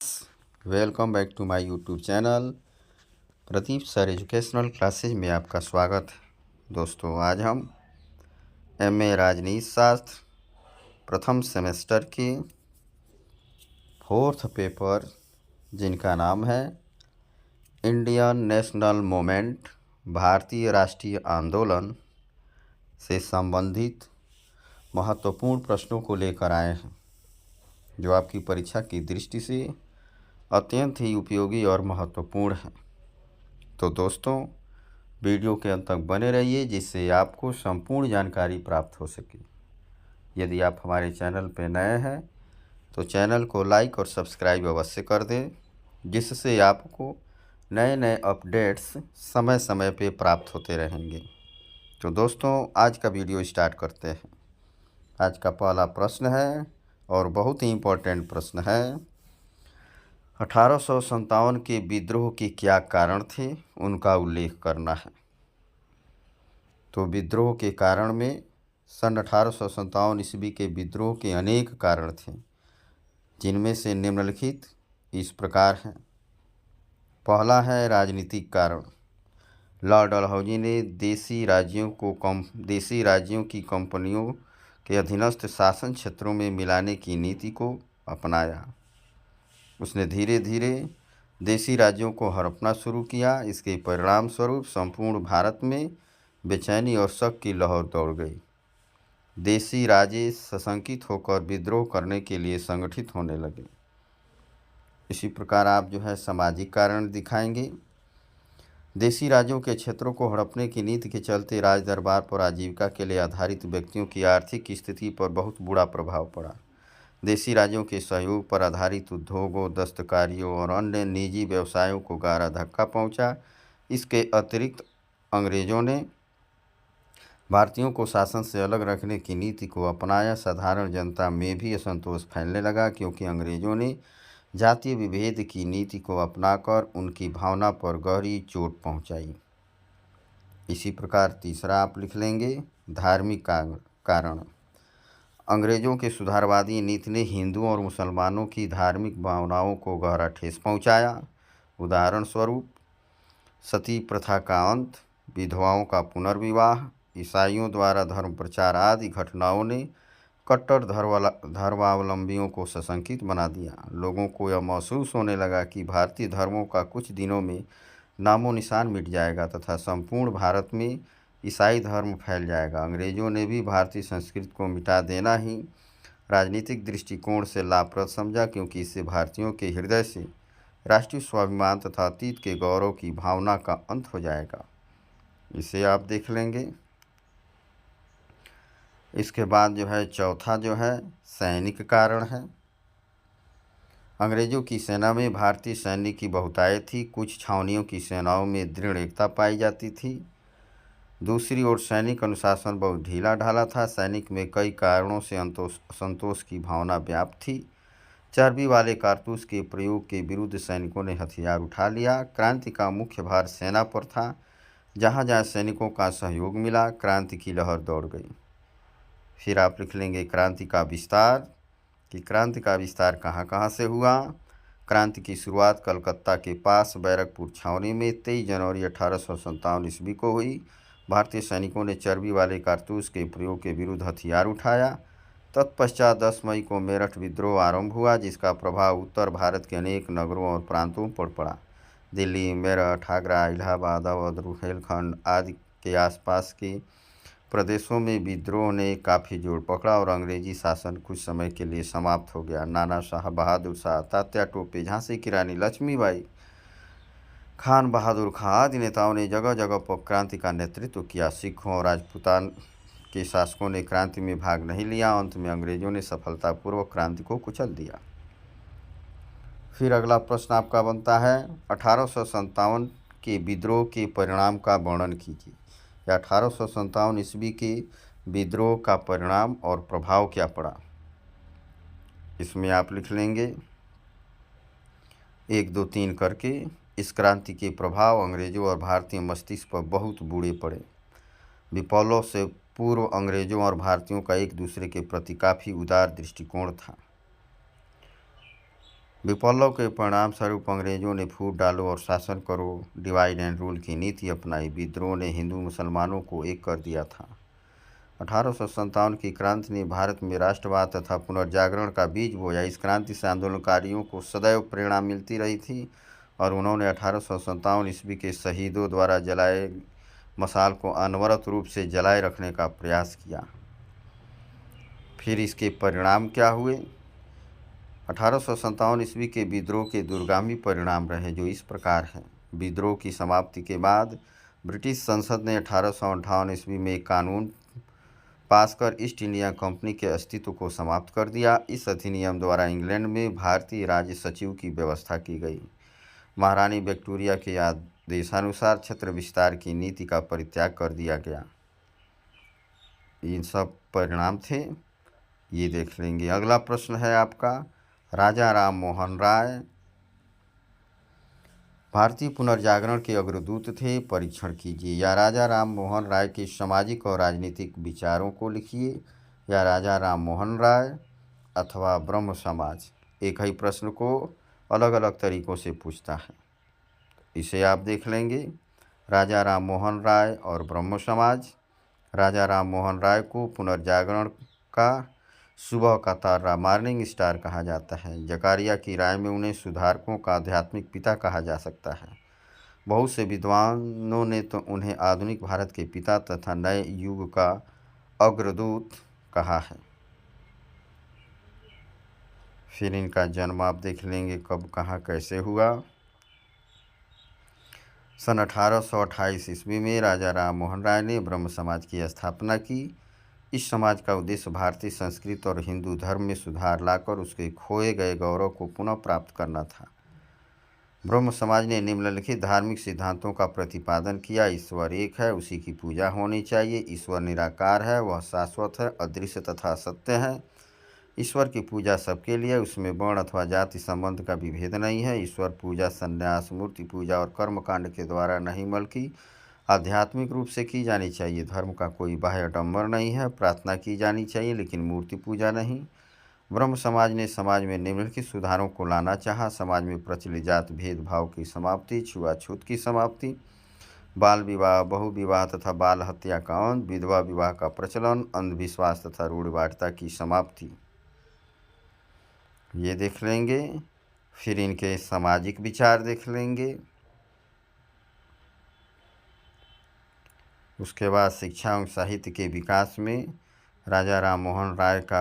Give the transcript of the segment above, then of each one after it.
Welcome back to my YouTube channel Pradeep sir educational classes में आपका स्वागत है। दोस्तों आज हम एमए राजनीति शास्त्र प्रथम सेमेस्टर के फोर्थ पेपर जिनका नाम है इंडियन नेशनल मूवमेंट भारतीय राष्ट्रीय आंदोलन से संबंधित महत्वपूर्ण प्रश्नों को लेकर आए हैं, जो आपकी परीक्षा की दृष्टि से अत्यंत ही उपयोगी और महत्वपूर्ण है। तो दोस्तों वीडियो के अंत तक बने रहिए, जिससे आपको संपूर्ण जानकारी प्राप्त हो सके। यदि आप हमारे चैनल पर नए हैं तो चैनल को लाइक और सब्सक्राइब अवश्य कर दें, जिससे आपको नए नए अपडेट्स समय समय पे प्राप्त होते रहेंगे। तो दोस्तों आज का वीडियो स्टार्ट करते हैं। आज का पहला प्रश्न है और बहुत ही इम्पोर्टेंट प्रश्न है। 1857 के विद्रोह के क्या कारण थे, उनका उल्लेख करना है। तो विद्रोह के कारण में सन 1857 ईस्वी के विद्रोह के अनेक कारण थे, जिनमें से निम्नलिखित इस प्रकार हैं। पहला है राजनीतिक कारण। लॉर्ड डलहौजी ने देशी राज्यों की कंपनियों के अधीनस्थ शासन क्षेत्रों में मिलाने की नीति को अपनाया। उसने धीरे धीरे देशी राज्यों को हड़पना शुरू किया। इसके परिणाम स्वरूप संपूर्ण भारत में बेचैनी और शक की लहर दौड़ गई। देशी राजे सशंकित होकर विद्रोह करने के लिए संगठित होने लगे। इसी प्रकार आप सामाजिक कारण दिखाएंगे। देशी राज्यों के क्षेत्रों को हड़पने की नीति के चलते राज दरबार पर आजीविका के लिए आधारित व्यक्तियों की आर्थिक स्थिति पर बहुत बुरा प्रभाव पड़ा। देशी राज्यों के सहयोग पर आधारित उद्योगों, दस्तकारियों और अन्य निजी व्यवसायों को गहरा धक्का पहुंचा। इसके अतिरिक्त अंग्रेजों ने भारतीयों को शासन से अलग रखने की नीति को अपनाया। साधारण जनता में भी असंतोष फैलने लगा, क्योंकि अंग्रेजों ने जातीय विभेद की नीति को अपनाकर उनकी भावना पर गहरी चोट पहुंचाई। इसी प्रकार तीसरा आप लिख लेंगे धार्मिक कारण। अंग्रेजों के सुधारवादी नीति ने हिंदुओं और मुसलमानों की धार्मिक भावनाओं को गहरा ठेस पहुंचाया। उदाहरण स्वरूप सती प्रथा का अंत, विधवाओं का पुनर्विवाह, ईसाइयों द्वारा धर्म प्रचार आदि घटनाओं ने कट्टर धर्मावलंबियों को सशंकित बना दिया। लोगों को यह महसूस होने लगा कि भारतीय धर्मों का कुछ दिनों में नामो निशान मिट जाएगा तथा संपूर्ण भारत में ईसाई धर्म फैल जाएगा। अंग्रेजों ने भी भारतीय संस्कृति को मिटा देना ही राजनीतिक दृष्टिकोण से लाभप्रद समझा, क्योंकि इससे भारतीयों के हृदय से राष्ट्रीय स्वाभिमान तथा अतीत के गौरव की भावना का अंत हो जाएगा। इसे आप देख लेंगे। इसके बाद चौथा सैनिक कारण है। अंग्रेजों की सेना में भारतीय सैन्य की बहुतायत थी। कुछ छावनियों की सेनाओं में दृढ़ एकता पाई जाती थी। दूसरी ओर सैनिक अनुशासन बहुत ढीला ढाला था। सैनिक में कई कारणों से असंतोष की भावना व्याप्त थी। चर्बी वाले कारतूस के प्रयोग के विरुद्ध सैनिकों ने हथियार उठा लिया। क्रांति का मुख्य भार सेना पर था। जहाँ जहाँ सैनिकों का सहयोग मिला, क्रांति की लहर दौड़ गई। फिर आप लिख लेंगे क्रांति का विस्तार, कि क्रांति का विस्तार कहाँ कहाँ से हुआ। क्रांति की शुरुआत कलकत्ता के पास बैरकपुर छावनी में 23 जनवरी 1857 ईस्वी को हुई। भारतीय सैनिकों ने चर्बी वाले कारतूस के प्रयोग के विरुद्ध हथियार उठाया। तत्पश्चात 10 मई को मेरठ विद्रोह आरंभ हुआ, जिसका प्रभाव उत्तर भारत के अनेक नगरों और प्रांतों पर पड़ा। दिल्ली, मेरठ, आगरा, इलाहाबाद, अवध, रुहेलखंड आदि के आसपास के प्रदेशों में विद्रोह ने काफ़ी जोर पकड़ा और अंग्रेजी शासन कुछ समय के लिए समाप्त हो गया। नाना शाह बहादुर शाह, तात्या टोपे, झांसी की रानी लक्ष्मीबाई, खान बहादुर खां आदि नेताओं ने जगह जगह पर क्रांति का नेतृत्व किया। सिखों और राजपूतान के शासकों ने क्रांति में भाग नहीं लिया। अंत में अंग्रेजों ने सफलतापूर्वक क्रांति को कुचल दिया। फिर अगला प्रश्न आपका बनता है 1857 के विद्रोह के परिणाम का वर्णन कीजिए। या 1857 ईस्वी के विद्रोह का परिणाम और प्रभाव क्या पड़ा। इसमें आप लिख लेंगे 1, 2, 3 करके। इस क्रांति के प्रभाव अंग्रेजों और भारतीय मस्तिष्क पर बहुत बुरे पड़े। विप्लव से पूर्व अंग्रेजों और भारतीयों का एक दूसरे के प्रति काफ़ी उदार दृष्टिकोण था। विप्लव के परिणाम स्वरूप अंग्रेजों ने फूट डालो और शासन करो, डिवाइड एंड रूल की नीति अपनाई। विद्रोह ने हिंदू मुसलमानों को एक कर दिया था। 1857 की क्रांति ने भारत में राष्ट्रवाद तथा पुनर्जागरण का बीज बोया। इस क्रांति से आंदोलनकारियों को सदैव प्रेरणा मिलती रही थी और उन्होंने 1857 ईस्वी के शहीदों द्वारा जलाए मशाल को अनवरत रूप से जलाए रखने का प्रयास किया। फिर इसके परिणाम क्या हुए? 1857 ईस्वी के विद्रोह के दूरगामी परिणाम रहे, जो इस प्रकार हैं। विद्रोह की समाप्ति के बाद ब्रिटिश संसद ने 1858 ईस्वी में एक कानून पास कर ईस्ट इंडिया कंपनी के अस्तित्व को समाप्त कर दिया। इस अधिनियम द्वारा इंग्लैंड में भारतीय राज्य सचिव की व्यवस्था की गई। महारानी विक्टोरिया के आदेशानुसार क्षेत्र विस्तार की नीति का परित्याग कर दिया गया। इन सब परिणाम थे, ये देख लेंगे। अगला प्रश्न है आपका, राजा राम मोहन राय भारतीय पुनर्जागरण के अग्रदूत थे, परीक्षण कीजिए। या राजा राम मोहन राय के सामाजिक और राजनीतिक विचारों को लिखिए, या राजा राम मोहन राय अथवा ब्रह्म समाज। एक ही प्रश्न को अलग अलग तरीक़ों से पूछता है, इसे आप देख लेंगे। राजा राम मोहन राय और ब्रह्म समाज। राजा राम मोहन राय को पुनर्जागरण का सुबह का तारा, मॉर्निंग स्टार कहा जाता है। जकारिया की राय में उन्हें सुधारकों का आध्यात्मिक पिता कहा जा सकता है। बहुत से विद्वानों ने तो उन्हें आधुनिक भारत के पिता तथा नए युग का अग्रदूत कहा है। फिर इनका जन्म आप देख लेंगे, कब कहाँ कैसे हुआ। सन 1828 ईस्वी में राजा राम मोहन राय ने ब्रह्म समाज की स्थापना की। इस समाज का उद्देश्य भारतीय संस्कृति और हिंदू धर्म में सुधार लाकर उसके खोए गए गौरव को पुनः प्राप्त करना था। ब्रह्म समाज ने निम्नलिखित धार्मिक सिद्धांतों का प्रतिपादन किया। ईश्वर एक है, उसी की पूजा होनी चाहिए। ईश्वर निराकार है, वह शाश्वत है, अदृश्य तथा सत्य है। ईश्वर की पूजा सबके लिए, उसमें वर्ण अथवा जाति संबंध का विभेद नहीं है। ईश्वर पूजा संन्यास, मूर्ति पूजा और कर्मकांड के द्वारा नहीं बल्कि आध्यात्मिक रूप से की जानी चाहिए। धर्म का कोई बाह्य आडंबर नहीं है। प्रार्थना की जानी चाहिए लेकिन मूर्ति पूजा नहीं। ब्रह्म समाज ने समाज में निम्नलिखित सुधारों को लाना चाहा। समाज में प्रचलित जात भेदभाव की समाप्ति, छुआछूत की समाप्ति, बाल विवाह, बहु विवाह तथा बाल हत्या का अंत, विधवा विवाह का प्रचलन, अंधविश्वास तथा रूढ़िवादिता की समाप्ति, ये देख लेंगे। फिर इनके सामाजिक विचार देख लेंगे। उसके बाद शिक्षा एवं साहित्य के विकास में राजा राम मोहन राय का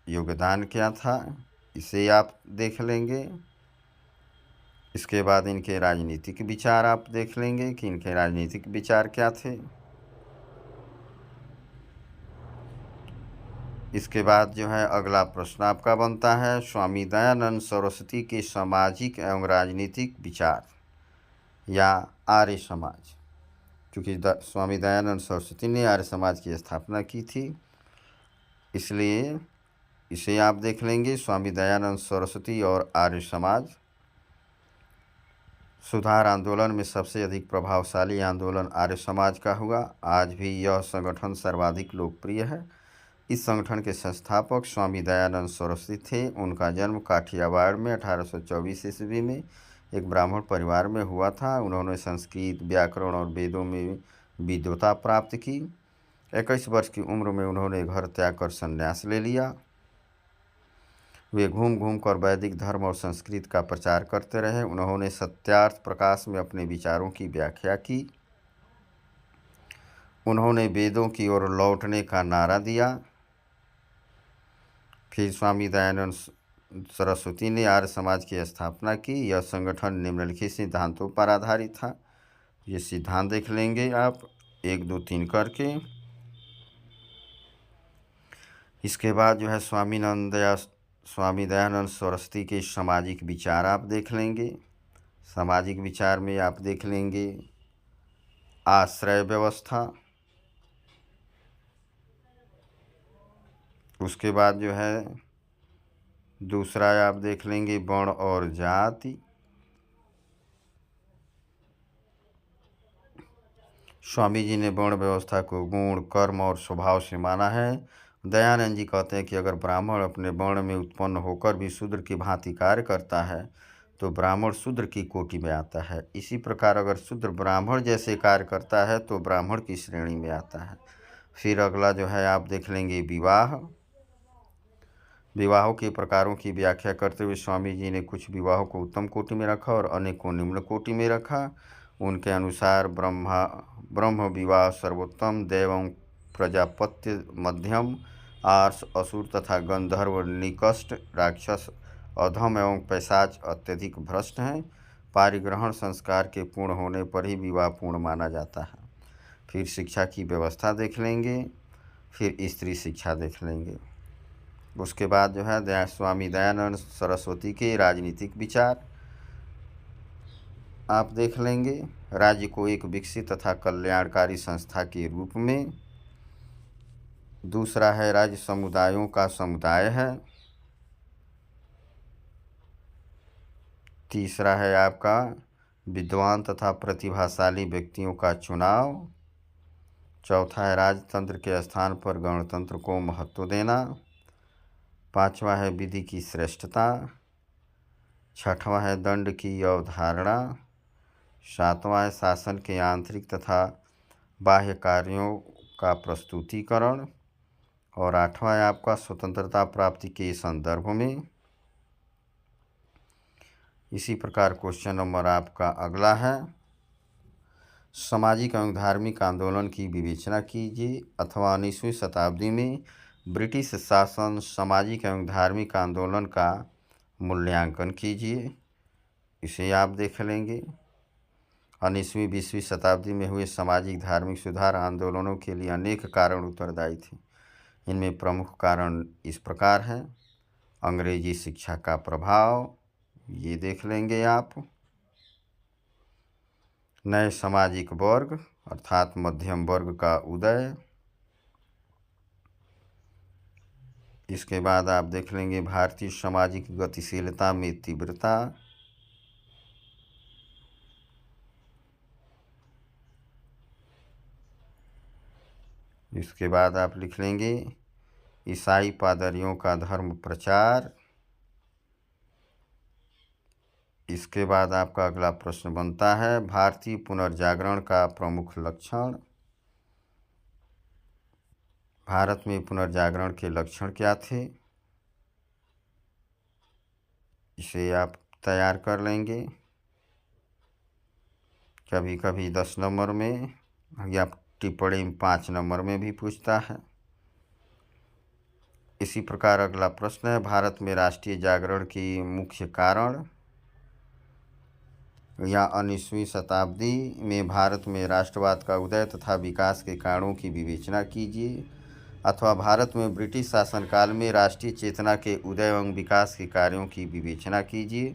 योगदान क्या था, इसे आप देख लेंगे। इसके बाद इनके राजनीतिक विचार आप देख लेंगे कि इनके राजनीतिक विचार क्या थे। इसके बाद जो है अगला प्रश्न आपका बनता है, स्वामी दयानंद सरस्वती के सामाजिक एवं राजनीतिक विचार या आर्य समाज। क्योंकि स्वामी दयानंद सरस्वती ने आर्य समाज की स्थापना की थी, इसलिए इसे आप देख लेंगे। स्वामी दयानंद सरस्वती और आर्य समाज। सुधार आंदोलन में सबसे अधिक प्रभावशाली आंदोलन आर्य समाज का हुआ। आज भी यह संगठन सर्वाधिक लोकप्रिय है। इस संगठन के संस्थापक स्वामी दयानंद सरस्वती थे। उनका जन्म काठियावाड़ में 1824 ईस्वी में एक ब्राह्मण परिवार में हुआ था। उन्होंने संस्कृत, व्याकरण और वेदों में विद्वता प्राप्त की। 21 वर्ष की उम्र में उन्होंने घर त्याग कर संन्यास ले लिया। वे घूम घूम कर वैदिक धर्म और संस्कृत का प्रचार करते रहे। उन्होंने सत्यार्थ प्रकाश में अपने विचारों की व्याख्या की। उन्होंने वेदों की ओर लौटने का नारा दिया। फिर स्वामी दयानंद सरस्वती ने आर्य समाज की स्थापना की। यह संगठन निम्नलिखित सिद्धांतों पर आधारित था। ये सिद्धांत देख लेंगे आप 1, 2, 3 करके। इसके बाद जो है स्वामी दयानंद सरस्वती के सामाजिक विचार आप देख लेंगे। सामाजिक विचार में आप देख लेंगे आश्रय व्यवस्था। उसके बाद जो है दूसरा आप देख लेंगे वर्ण और जाति। स्वामी जी ने वर्ण व्यवस्था को गुण, कर्म और स्वभाव से माना है दयानंद जी कहते हैं कि अगर ब्राह्मण अपने वर्ण में उत्पन्न होकर भी शूद्र की भांति कार्य करता है तो ब्राह्मण शूद्र की कोटि में आता है। इसी प्रकार अगर शूद्र ब्राह्मण जैसे कार्य करता है तो ब्राह्मण की श्रेणी में आता है। फिर अगला जो है आप देख लेंगे विवाह। विवाहों के प्रकारों की व्याख्या करते हुए स्वामी जी ने कुछ विवाहों को उत्तम कोटि में रखा और अनेक को निम्न कोटि में रखा। उनके अनुसार ब्रह्म विवाह सर्वोत्तम, देव एवं प्रजापत्य मध्यम, आर्ष असुर तथा गंधर्व निकृष्ट, राक्षस अधम एवं पैशाच अत्यधिक भ्रष्ट हैं। पारिग्रहण संस्कार के पूर्ण होने पर ही विवाह पूर्ण माना जाता है। फिर शिक्षा की व्यवस्था देख लेंगे, फिर स्त्री शिक्षा देख लेंगे। उसके बाद जो है स्वामी दयानंद सरस्वती के राजनीतिक विचार आप देख लेंगे। राज्य को एक विकसित तथा कल्याणकारी संस्था के रूप में। दूसरा है राज्य समुदायों का समुदाय है। तीसरा है आपका विद्वान तथा प्रतिभाशाली व्यक्तियों का चुनाव। चौथा है राजतंत्र के स्थान पर गणतंत्र को महत्व देना। पांचवा है विधि की श्रेष्ठता। छठवां है दंड की अवधारणा। सातवां है शासन के आंतरिक तथा बाह्य कार्यों का प्रस्तुतिकरण। और आठवां है आपका स्वतंत्रता प्राप्ति के संदर्भ में। इसी प्रकार क्वेश्चन नंबर आपका अगला है, सामाजिक एवं धार्मिक आंदोलन की विवेचना कीजिए अथवा 19वीं शताब्दी में ब्रिटिश शासन सामाजिक एवं धार्मिक आंदोलन का मूल्यांकन कीजिए। इसे आप देख लेंगे। 19वीं 20वीं शताब्दी में हुए सामाजिक धार्मिक सुधार आंदोलनों के लिए अनेक कारण उत्तरदायी थे। इनमें प्रमुख कारण इस प्रकार हैं। अंग्रेजी शिक्षा का प्रभाव, ये देख लेंगे आप। नए सामाजिक वर्ग अर्थात मध्यम वर्ग का उदय। इसके बाद आप देख लेंगे भारतीय सामाजिक गतिशीलता में तीव्रता। इसके बाद आप लिख लेंगे ईसाई पादरियों का धर्म प्रचार। इसके बाद आपका अगला प्रश्न बनता है भारतीय पुनर्जागरण का प्रमुख लक्षण। भारत में पुनर्जागरण के लक्षण क्या थे, इसे आप तैयार कर लेंगे। कभी कभी 10 नंबर में या टिप्पणी 5 नंबर में भी पूछता है। इसी प्रकार अगला प्रश्न है भारत में राष्ट्रीय जागरण की मुख्य कारण, या 19वीं शताब्दी में भारत में राष्ट्रवाद का उदय तथा विकास के कारणों की विवेचना कीजिए अथवा भारत में ब्रिटिश शासनकाल में राष्ट्रीय चेतना के उदय एवं विकास के कार्यों की विवेचना कीजिए।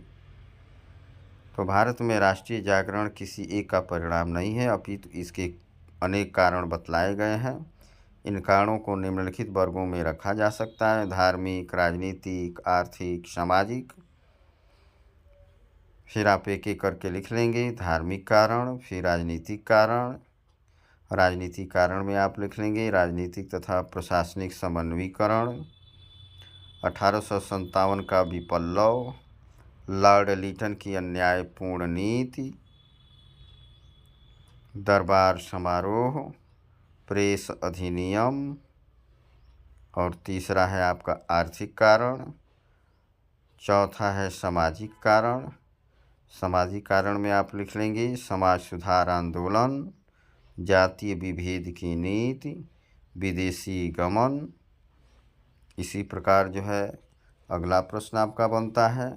तो भारत में राष्ट्रीय जागरण किसी एक का परिणाम नहीं है, अपितु इसके अनेक कारण बतलाए गए हैं। इन कारणों को निम्नलिखित वर्गों में रखा जा सकता है: धार्मिक, राजनीतिक, आर्थिक, सामाजिक। फिर आप एक एक करके लिख लेंगे। धार्मिक कारण, फिर राजनीतिक कारण। राजनीतिक कारण में आप लिख लेंगे राजनीतिक तथा प्रशासनिक समन्वयीकरण, 1857 का विप्लव, लॉर्ड लिटन की अन्यायपूर्ण नीति, दरबार समारोह, प्रेस अधिनियम। और तीसरा है आपका आर्थिक कारण। चौथा है सामाजिक कारण। सामाजिक कारण में आप लिख लेंगे समाज सुधार आंदोलन, जातीय विभेद की नीति, विदेशी गमन। इसी प्रकार जो है अगला प्रश्न आपका बनता है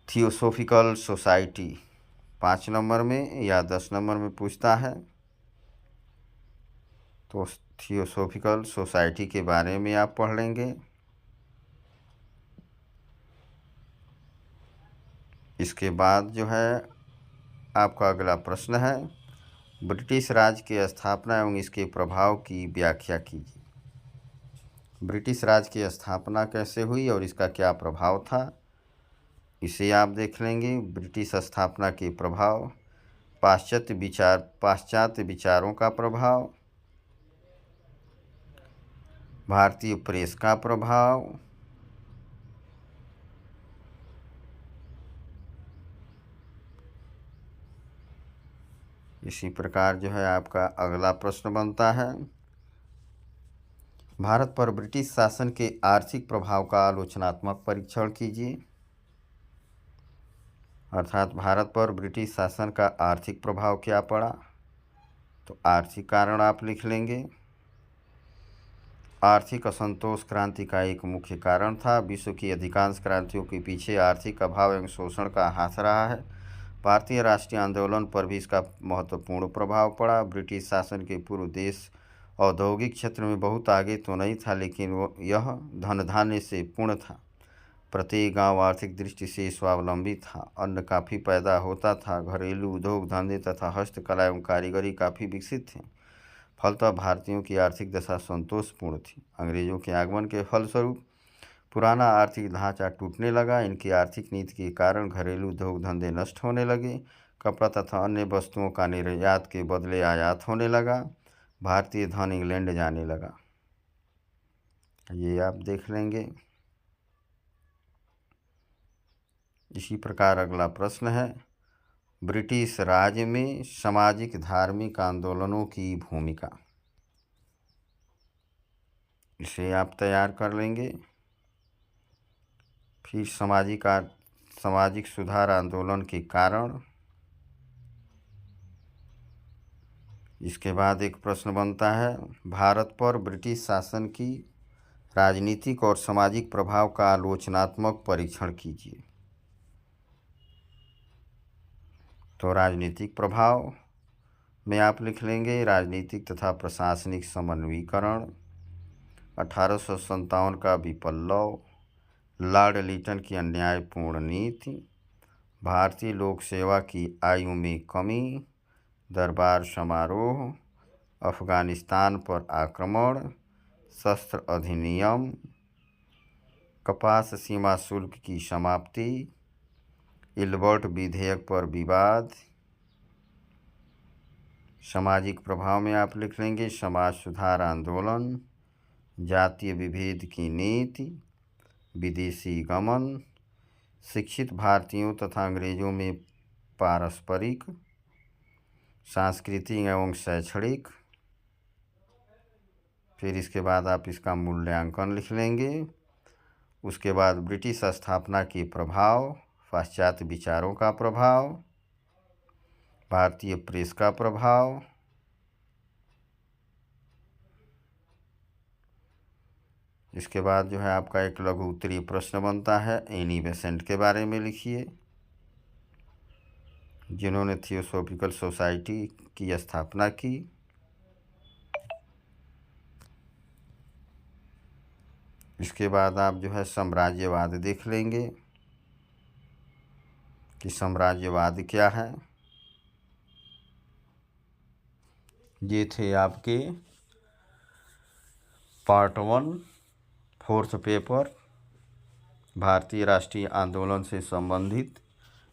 थियोसॉफिकल सोसाइटी, 5 नंबर में या 10 नंबर में पूछता है। तो थियोसॉफिकल सोसाइटी के बारे में आप पढ़ लेंगे। इसके बाद जो है आपका अगला प्रश्न है ब्रिटिश राज की स्थापना एवं इसके प्रभाव की व्याख्या कीजिए। ब्रिटिश राज की स्थापना कैसे हुई और इसका क्या प्रभाव था, इसे आप देख लेंगे। ब्रिटिश स्थापना के प्रभाव, पाश्चात्य विचारों का प्रभाव, भारतीय प्रेस का प्रभाव, इसी प्रकार जो है आपका अगला प्रश्न बनता है, भारत पर ब्रिटिश शासन के आर्थिक प्रभाव का आलोचनात्मक परीक्षण कीजिए। अर्थात भारत पर ब्रिटिश शासन का आर्थिक प्रभाव क्या पड़ा, तो आर्थिक कारण आप लिख लेंगे। आर्थिक असंतोष क्रांति का एक मुख्य कारण था। विश्व की अधिकांश क्रांतियों के पीछे आर्थिक अभाव एवं शोषण का हाथ रहा है। भारतीय राष्ट्रीय आंदोलन पर भी इसका महत्वपूर्ण प्रभाव पड़ा। ब्रिटिश शासन के पूर्व देश औद्योगिक क्षेत्र में बहुत आगे तो नहीं था, लेकिन यह धन धान्य से पूर्ण था। प्रत्येक गांव आर्थिक दृष्टि से स्वावलंबी था। अन्न काफ़ी पैदा होता था। घरेलू उद्योग धंधे तथा हस्तकला एवं कारीगरी काफ़ी विकसित थे। फलतः भारतीयों की आर्थिक दशा संतोषपूर्ण थी। अंग्रेजों के आगमन के फलस्वरूप पुराना आर्थिक ढांचा टूटने लगा। इनकी आर्थिक नीति के कारण घरेलू उद्योग धंधे नष्ट होने लगे। कपड़ा तथा अन्य वस्तुओं का निर्यात के बदले आयात होने लगा। भारतीय धन इंग्लैंड जाने लगा। ये आप देख लेंगे। इसी प्रकार अगला प्रश्न है, ब्रिटिश राज में सामाजिक धार्मिक आंदोलनों की भूमिका, इसे आप तैयार कर लेंगे। फिर सामाजिक सुधार आंदोलन के कारण, इसके बाद एक प्रश्न बनता है, भारत पर ब्रिटिश शासन की राजनीतिक और सामाजिक प्रभाव का आलोचनात्मक परीक्षण कीजिए। तो राजनीतिक प्रभाव में आप लिख लेंगे राजनीतिक तथा प्रशासनिक समन्वयीकरण, 1857 का विप्लव, लॉर्ड लिटन की अन्यायपूर्ण नीति, भारतीय लोक सेवा की आयु में कमी, दरबार समारोह, अफगानिस्तान पर आक्रमण, शस्त्र अधिनियम, कपास सीमा शुल्क की समाप्ति, इल्बर्ट विधेयक पर विवाद। सामाजिक प्रभाव में आप लिख लेंगे समाज सुधार आंदोलन, जातीय विभेद की नीति, विदेशी गमन, शिक्षित भारतीयों तथा अंग्रेजों में पारस्परिक, सांस्कृतिक एवं शैक्षणिक। फिर इसके बाद आप इसका मूल्यांकन लिख लेंगे। उसके बाद ब्रिटिश स्थापना के प्रभाव, पाश्चात्य विचारों का प्रभाव, भारतीय प्रेस का प्रभाव, इसके बाद जो है आपका एक लघु उत्तरीय प्रश्न बनता है, एनी बेसेंट के बारे में लिखिए, जिन्होंने थियोसॉफिकल सोसाइटी की स्थापना की। इसके बाद आप जो है साम्राज्यवाद देख लेंगे कि साम्राज्यवाद क्या है। ये थे आपके पार्ट 1 4th पेपर, भारतीय राष्ट्रीय आंदोलन से संबंधित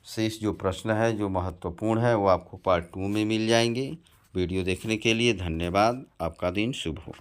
शेष जो प्रश्न है जो महत्वपूर्ण है वो आपको पार्ट 2 में मिल जाएंगे। वीडियो देखने के लिए धन्यवाद। आपका दिन शुभ हो।